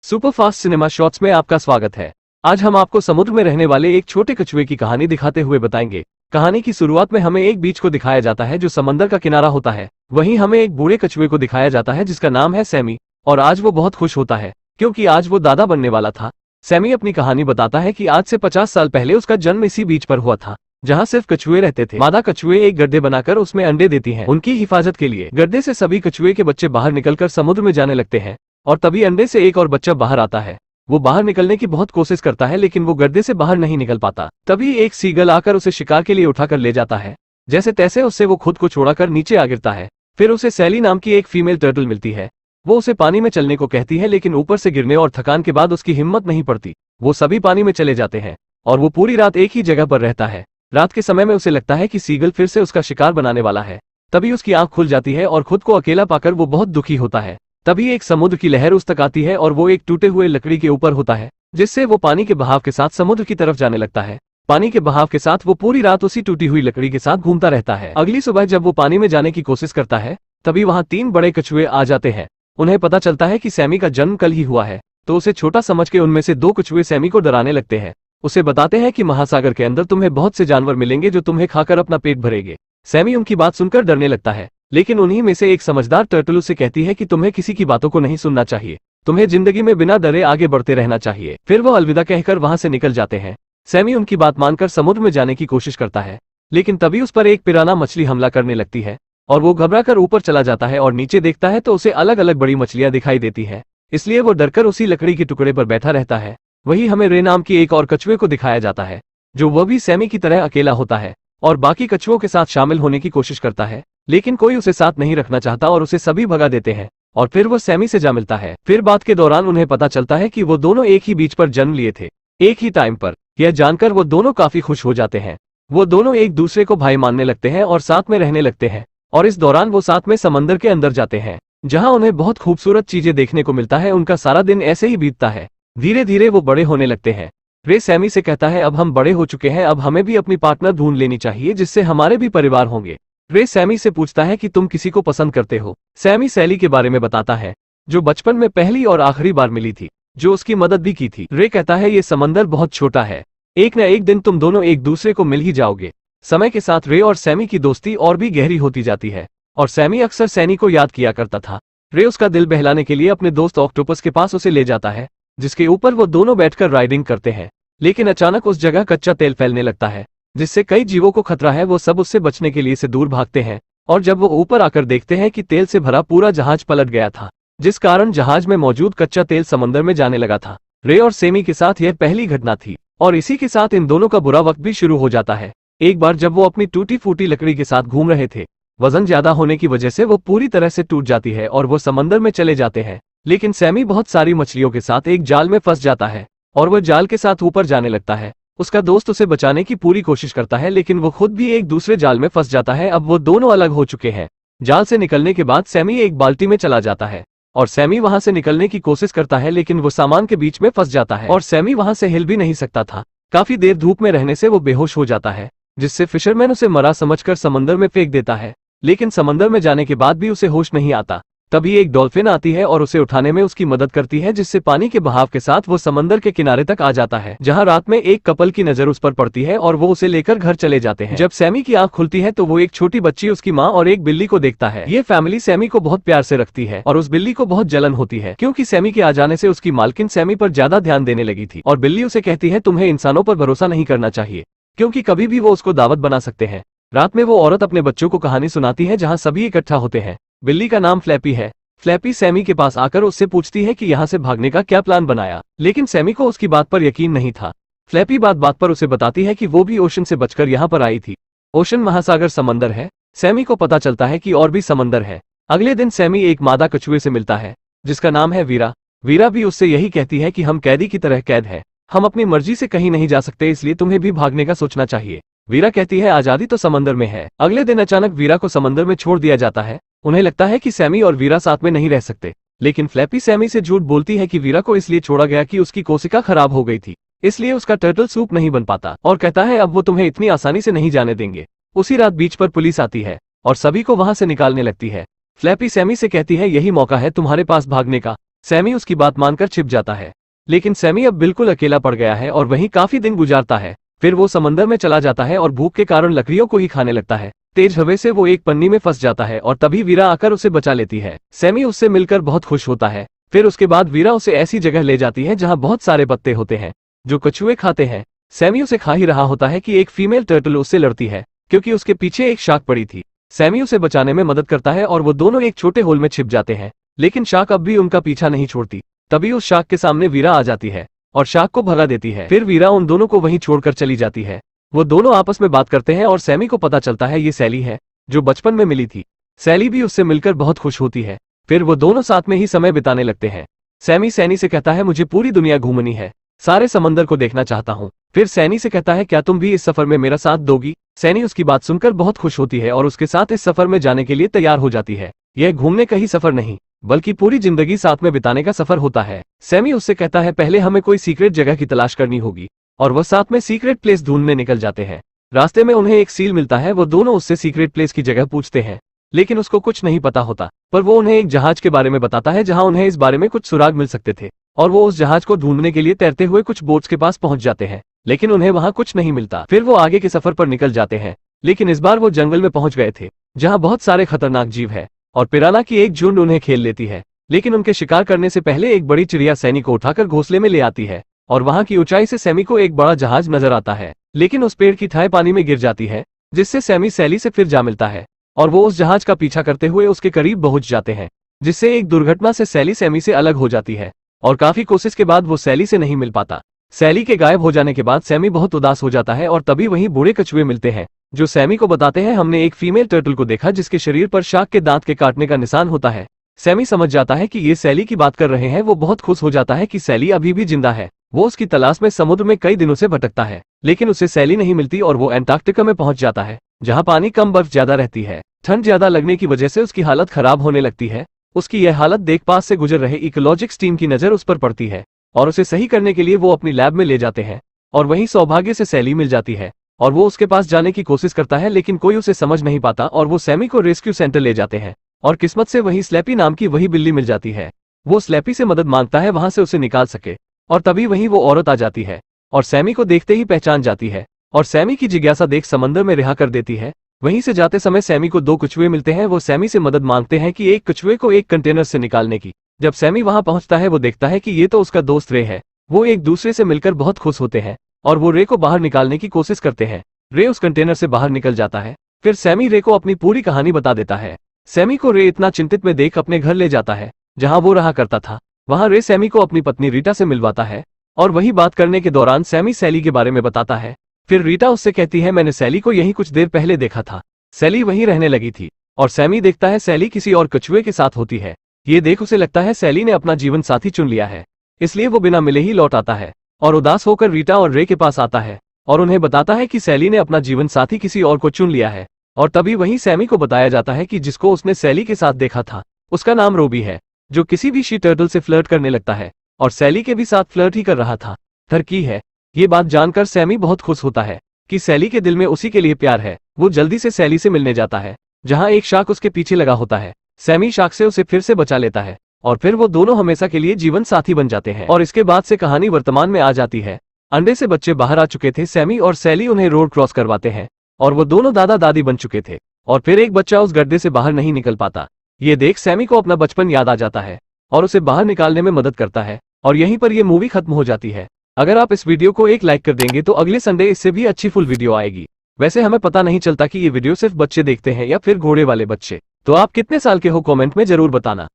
Superfast cinema shots में आपका स्वागत है। आज हम आपको समुद्र में रहने वाले एक छोटे कछुए की कहानी दिखाते हुए बताएंगे। कहानी की शुरुआत में हमें एक बीच को दिखाया जाता है जो समंदर का किनारा होता है। वहीं हमें एक बूढ़े कछुए को दिखाया जाता है जिसका नाम है सैमी, और आज वो बहुत खुश होता है क्योंकि आज वो दादा बनने वाला था। सैमी अपनी कहानी बताता है कि आज से 50 साल पहले उसका जन्म इसी बीच पर हुआ था जहाँ सिर्फ कछुए रहते थे। मादा कछुए एक गड्ढे बनाकर उसमें अंडे देती हैं। उनकी हिफाजत के लिए गड्ढे से सभी कछुए के बच्चे बाहर निकलकर समुद्र में जाने लगते हैं और तभी अंडे से एक और बच्चा बाहर आता है। वो बाहर निकलने की बहुत कोशिश करता है लेकिन वो गड्ढे से बाहर नहीं निकल पाता। तभी एक सीगल आकर उसे शिकार के लिए उठाकर ले जाता है। जैसे तैसे उससे वो खुद को छोड़ाकर नीचे आ गिरता है। फिर उसे सैली नाम की एक फीमेल टर्टल मिलती है। वो उसे पानी में चलने को कहती है लेकिन ऊपर से गिरने और थकान के बाद उसकी हिम्मत नहीं पड़ती। वो सभी पानी में चले जाते हैं और वो पूरी रात एक ही जगह पर रहता है। रात के समय में उसे लगता है कि सीगल फिर से उसका शिकार बनाने वाला है। तभी उसकी आंख खुल जाती है और खुद को अकेला पाकर वो बहुत दुखी होता है। तभी एक समुद्र की लहर उस तक आती है और वो एक टूटे हुए लकड़ी के ऊपर होता है जिससे वो पानी के बहाव के साथ समुद्र की तरफ जाने लगता है। पानी के बहाव के साथ वो पूरी रात उसी टूटी हुई लकड़ी के साथ घूमता रहता है। अगली सुबह जब वो पानी में जाने की कोशिश करता है तभी वहाँ 3 बड़े कछुए आ जाते हैं। उन्हें पता चलता है कि सैमी का जन्म कल ही हुआ है तो उसे छोटा समझ के उनमें से 2 कछुए सैमी को डराने लगते हैं। उसे बताते हैं कि महासागर के अंदर तुम्हें बहुत से जानवर मिलेंगे जो तुम्हें खाकर अपना पेट भरेंगे। सैमी उनकी बात सुनकर डरने लगता है लेकिन उन्हीं में से एक समझदार टर्टल उसे कहती है कि तुम्हें किसी की बातों को नहीं सुनना चाहिए, तुम्हें जिंदगी में बिना डरे आगे बढ़ते रहना चाहिए। फिर वो अलविदा कहकर वहां से निकल जाते हैं। सैमी उनकी बात मानकर समुद्र में जाने की कोशिश करता है लेकिन तभी उस पर एक पिराना मछली हमला करने लगती है और वो घबराकर ऊपर चला जाता है और नीचे देखता है तो उसे अलग अलग बड़ी मछलियां दिखाई देती है। इसलिए वो डरकर उसी लकड़ी के टुकड़े पर बैठा रहता है। वही हमें रे नाम की एक और कछुए को दिखाया जाता है जो वह भी सैमी की तरह अकेला होता है और बाकी कछुओं के साथ शामिल होने की कोशिश करता है लेकिन कोई उसे साथ नहीं रखना चाहता और उसे सभी भगा देते हैं और फिर वो सैमी से जा मिलता है। फिर बात के दौरान उन्हें पता चलता है कि वो दोनों एक ही बीच पर जन्म लिए थे, एक ही टाइम पर। यह जानकर वो दोनों काफी खुश हो जाते हैं। वो दोनों एक दूसरे को भाई मानने लगते हैं और साथ में रहने लगते हैं और इस दौरान वो साथ में समंदर के अंदर जाते हैं जहाँ उन्हें बहुत खूबसूरत चीजें देखने को मिलता है। उनका सारा दिन ऐसे ही बीतता है। धीरे धीरे वो बड़े होने लगते हैं। रे सैमी से कहता है अब हम बड़े हो चुके हैं, अब हमें भी अपनी पार्टनर ढूंढ लेनी चाहिए जिससे हमारे भी परिवार होंगे। रे सैमी से पूछता है कि तुम किसी को पसंद करते हो। सैमी सैली के बारे में बताता है जो बचपन में पहली और आखिरी बार मिली थी, जो उसकी मदद भी की थी। रे कहता है ये समंदर बहुत छोटा है, एक न एक दिन तुम दोनों एक दूसरे को मिल ही जाओगे। समय के साथ रे और सैमी की दोस्ती और भी गहरी होती जाती है और सैमी अक्सर सैनी को याद किया करता था। रे उसका दिल बहलाने के लिए अपने दोस्त ऑक्टोपस के पास उसे ले जाता है जिसके ऊपर वो दोनों बैठकर राइडिंग करते हैं। लेकिन अचानक उस जगह कच्चा तेल फैलने लगता है जिससे कई जीवों को खतरा है। वो सब उससे बचने के लिए से दूर भागते हैं और जब वो ऊपर आकर देखते हैं कि तेल से भरा पूरा जहाज पलट गया था जिस कारण जहाज में मौजूद कच्चा तेल समंदर में जाने लगा था। रे और सैमी के साथ यह पहली घटना थी और इसी के साथ इन दोनों का बुरा वक्त भी शुरू हो जाता है। एक बार जब वो अपनी टूटी फूटी लकड़ी के साथ घूम रहे थे, वजन ज्यादा होने की वजह से वो पूरी तरह से टूट जाती है और वो समंदर में चले जाते हैं। लेकिन सैमी बहुत सारी मछलियों के साथ एक जाल में फंस जाता है और वह जाल के साथ ऊपर जाने लगता है। उसका दोस्त उसे बचाने की पूरी कोशिश करता है लेकिन वो खुद भी एक दूसरे जाल में फंस जाता है। अब वो दोनों अलग हो चुके हैं। जाल से निकलने के बाद सैमी एक बाल्टी में चला जाता है और सैमी वहां से निकलने की कोशिश करता है लेकिन वो सामान के बीच में फंस जाता है और सैमी वहां से हिल भी नहीं सकता था। काफी देर धूप में रहने से वो बेहोश हो जाता है जिससे फिशरमैन उसे मरा समझकर समंदर में फेंक देता है। लेकिन समंदर में जाने के बाद भी उसे होश नहीं आता। तभी एक डॉल्फिन आती है और उसे उठाने में उसकी मदद करती है जिससे पानी के बहाव के साथ वो समंदर के किनारे तक आ जाता है जहां रात में एक कपल की नजर उस पर पड़ती है और वो उसे लेकर घर चले जाते हैं। जब सैमी की आंख खुलती है तो वो एक छोटी बच्ची, उसकी माँ और एक बिल्ली को देखता है। ये फैमिली सैमी को बहुत प्यार से रखती है और उस बिल्ली को बहुत जलन होती है क्योंकि सैमी के आ जाने से उसकी मालकिन सैमी पर ज्यादा ध्यान देने लगी थी और बिल्ली उसे कहती है तुम्हें इंसानों पर भरोसा नहीं करना चाहिए क्योंकि कभी भी वो उसको दावत बना सकते हैं। रात में वो औरत अपने बच्चों को कहानी सुनाती है जहाँ सभी इकट्ठा होते हैं। बिल्ली का नाम फ्लैपी है। फ्लैपी सैमी के पास आकर उससे पूछती है कि यहाँ से भागने का क्या प्लान बनाया, लेकिन सैमी को उसकी बात पर यकीन नहीं था। फ्लैपी बात बात पर उसे बताती है कि वो भी ओशन से बचकर यहाँ पर आई थी। ओशन महासागर समंदर है। सैमी को पता चलता है कि और भी समंदर है। अगले दिन सैमी एक मादा कछुए से मिलता है जिसका नाम है वीरा। वीरा भी उससे यही कहती है कि हम कैदी की तरह कैद है, हम अपनी मर्जी से कहीं नहीं जा सकते, इसलिए तुम्हें भी भागने का सोचना चाहिए। वीरा कहती है आजादी तो समंदर में है। अगले दिन अचानक वीरा को समंदर में छोड़ दिया जाता है। उन्हें लगता है कि सैमी और वीरा साथ में नहीं रह सकते लेकिन फ्लैपी सैमी से झूठ बोलती है कि वीरा को इसलिए छोड़ा गया कि उसकी कोशिका खराब हो गई थी, इसलिए उसका टर्टल सूप नहीं बन पाता और कहता है अब वो तुम्हें इतनी आसानी से नहीं जाने देंगे। उसी रात बीच पर पुलिस आती है और सभी को वहां से निकालने लगती है। फ्लैपी सैमी से कहती है यही मौका है तुम्हारे पास भागने का। सैमी उसकी बात मानकर छिप जाता है। लेकिन सैमी अब बिल्कुल अकेला पड़ गया है और वहीं काफी दिन गुजारता है। फिर वो समंदर में चला जाता है और भूख के कारण लकड़ियों को ही खाने लगता है। तेज हवा से वो एक पन्नी में फंस जाता है और तभी वीरा आकर उसे बचा लेती है। सैमी उससे मिलकर बहुत खुश होता है। फिर उसके बाद वीरा उसे ऐसी जगह ले जाती है जहाँ बहुत सारे पत्ते होते हैं जो कछुए खाते हैं। सैमी उसे खा ही रहा होता है कि एक फीमेल टर्टल उससे लड़ती है क्योंकि उसके पीछे एक शार्क पड़ी थी। सैमी उसे बचाने में मदद करता है और वो दोनों एक छोटे होल में छिप जाते हैं। लेकिन शार्क अब भी उनका पीछा नहीं छोड़ती। तभी उस शार्क के सामने वीरा आ जाती है और शार्क को भगा देती है। फिर वीरा उन दोनों को वहीं छोड़कर चली जाती है। वो दोनों आपस में बात करते हैं और सैमी को पता चलता है ये सैली है जो बचपन में मिली थी। सैली भी उससे मिलकर बहुत खुश होती है। फिर वो दोनों साथ में ही समय बिताने लगते हैं। सैमी सैनी से कहता है मुझे पूरी दुनिया घूमनी है, सारे समंदर को देखना चाहता हूँ। फिर सैनी से कहता है क्या तुम भी इस सफर में मेरा साथ दोगी। सैनी उसकी बात सुनकर बहुत खुश होती है और उसके साथ इस सफर में जाने के लिए तैयार हो जाती है। यह घूमने का ही सफर नहीं बल्कि पूरी जिंदगी साथ में बिताने का सफर होता है। सैमी उससे कहता है पहले हमें कोई सीक्रेट जगह की तलाश करनी होगी और वह साथ में सीक्रेट प्लेस ढूंढने निकल जाते हैं। रास्ते में उन्हें एक सील मिलता है। वो दोनों उससे सीक्रेट प्लेस की जगह पूछते हैं लेकिन उसको कुछ नहीं पता होता। पर वो उन्हें एक जहाज के बारे में बताता है जहां उन्हें इस बारे में कुछ सुराग मिल सकते थे और वो उस जहाज को ढूंढने के लिए तैरते हुए कुछ बोट्स के पास पहुंच जाते हैं लेकिन उन्हें वहां कुछ नहीं मिलता। फिर वो आगे के सफर पर निकल जाते हैं लेकिन इस बार वो जंगल में पहुंच गए थे जहां बहुत सारे खतरनाक जीव है और पिराना की एक झुंड उन्हें खेल लेती है। लेकिन उनके शिकार करने से पहले एक बड़ी चिड़िया सैनी को उठाकर घोंसले में ले आती है और वहां की ऊंचाई से सैमी को एक बड़ा जहाज नजर आता है। लेकिन उस पेड़ की थाई पानी में गिर जाती है जिससे सैमी सैली से फिर जा मिलता है और वो उस जहाज का पीछा करते हुए उसके करीब पहुंच जाते हैं जिससे एक दुर्घटना से सैली सैमी से अलग हो जाती है और काफी कोशिश के बाद वो सैली से नहीं मिल पाता। सैली के गायब हो जाने के बाद सैमी बहुत उदास हो जाता है और तभी वहीं बूढ़े कछुए मिलते हैं जो सैमी को बताते हैं हमने एक फीमेल टर्टल को देखा जिसके शरीर पर शार्क के दांत के काटने का निशान होता है। सैमी समझ जाता है कि ये सैली की बात कर रहे हैं। वो बहुत खुश हो जाता है कि सैली अभी भी जिंदा है। वो उसकी तलाश में समुद्र में कई दिनों से भटकता है लेकिन उसे सैली नहीं मिलती और वो एंटार्क्टिका में पहुंच जाता है जहां पानी कम, बर्फ ज्यादा रहती है। ठंड ज्यादा लगने की वजह से उसकी हालत खराब होने लगती है। उसकी यह हालत देख पास से गुजर रहे इकोलॉजिक्स टीम की नजर उस पर पड़ती है और उसे सही करने के लिए वो अपनी लैब में ले जाते हैं और वहीं सौभाग्य से सैली मिल जाती है और वो उसके पास जाने की कोशिश करता है लेकिन कोई उसे समझ नहीं पाता और वो सैमी को रेस्क्यू सेंटर ले जाते हैं और किस्मत से वहीं स्लैपी नाम की वही बिल्ली मिल जाती है। वो स्लैपी से मदद मांगता है वहां से उसे निकाल सके और तभी वहीं वो औरत आ जाती है और सैमी को देखते ही पहचान जाती है और सैमी की जिज्ञासा देख समंदर में रिहा कर देती है। वहीं से जाते समय सैमी को दो कछुए मिलते हैं। वो सैमी से मदद मांगते हैं कि एक कछुए को एक कंटेनर से निकालने की। जब सैमी वहां पहुंचता है वो देखता है कि ये तो उसका दोस्त रे है। वो एक दूसरे से मिलकर बहुत खुश होते हैं और वो रे को बाहर निकालने की कोशिश करते हैं। रे उस कंटेनर से बाहर निकल जाता है। फिर सैमी रे को अपनी पूरी कहानी बता देता है। सैमी को रे इतना चिंतित में देख अपने घर ले जाता है जहां वो रहा करता था। वहां रे सैमी को अपनी पत्नी रीटा से मिलवाता है और वही बात करने के दौरान सैमी सैली के बारे में बताता है। फिर रीटा उससे कहती है मैंने सैली को यहीं कुछ देर पहले देखा था। सैली वहीं रहने लगी थी और सैमी देखता है सैली किसी और कछुए के साथ होती है। ये देख उसे लगता है सैली ने अपना जीवन साथी चुन लिया है, इसलिए वो बिना मिले ही लौट आता है और उदास होकर रीटा और रे के पास आता है और उन्हें बताता है कि सैली ने अपना जीवन साथी किसी और को चुन लिया है। और तभी वहीं सैमी को बताया जाता है कि जिसको उसने सैली के साथ देखा था उसका नाम रोबी है, जो किसी भी शी टर्टल से फ्लर्ट करने लगता है और सैली के भी साथ फ्लर्ट ही कर रहा था। टर्की है। ये बात जानकर सैमी बहुत खुश होता है कि सैली के दिल में उसी के लिए प्यार है। वो जल्दी से सैली से मिलने जाता है जहां एक शार्क उसके पीछे लगा होता है। सैमी शार्क से उसे फिर से बचा लेता है और फिर वो दोनों हमेशा के लिए जीवन साथी बन जाते हैं। और इसके बाद से कहानी वर्तमान में आ जाती है। अंडे से बच्चे बाहर आ चुके थे। सैमी और सैली उन्हें रोड क्रॉस करवाते हैं और वो दोनों दादा दादी बन चुके थे और फिर एक बच्चा उस गड्ढे से बाहर नहीं निकल पाता। ये देख सैमी को अपना बचपन याद आ जाता है और उसे बाहर निकालने में मदद करता है और यहीं पर ये मूवी खत्म हो जाती है। अगर आप इस वीडियो को एक लाइक कर देंगे तो अगले संडे इससे भी अच्छी फुल वीडियो आएगी। वैसे हमें पता नहीं चलता कि ये वीडियो सिर्फ बच्चे देखते हैं या फिर घोड़े वाले बच्चे। तो आप कितने साल के हो कमेंट में जरूर बताना।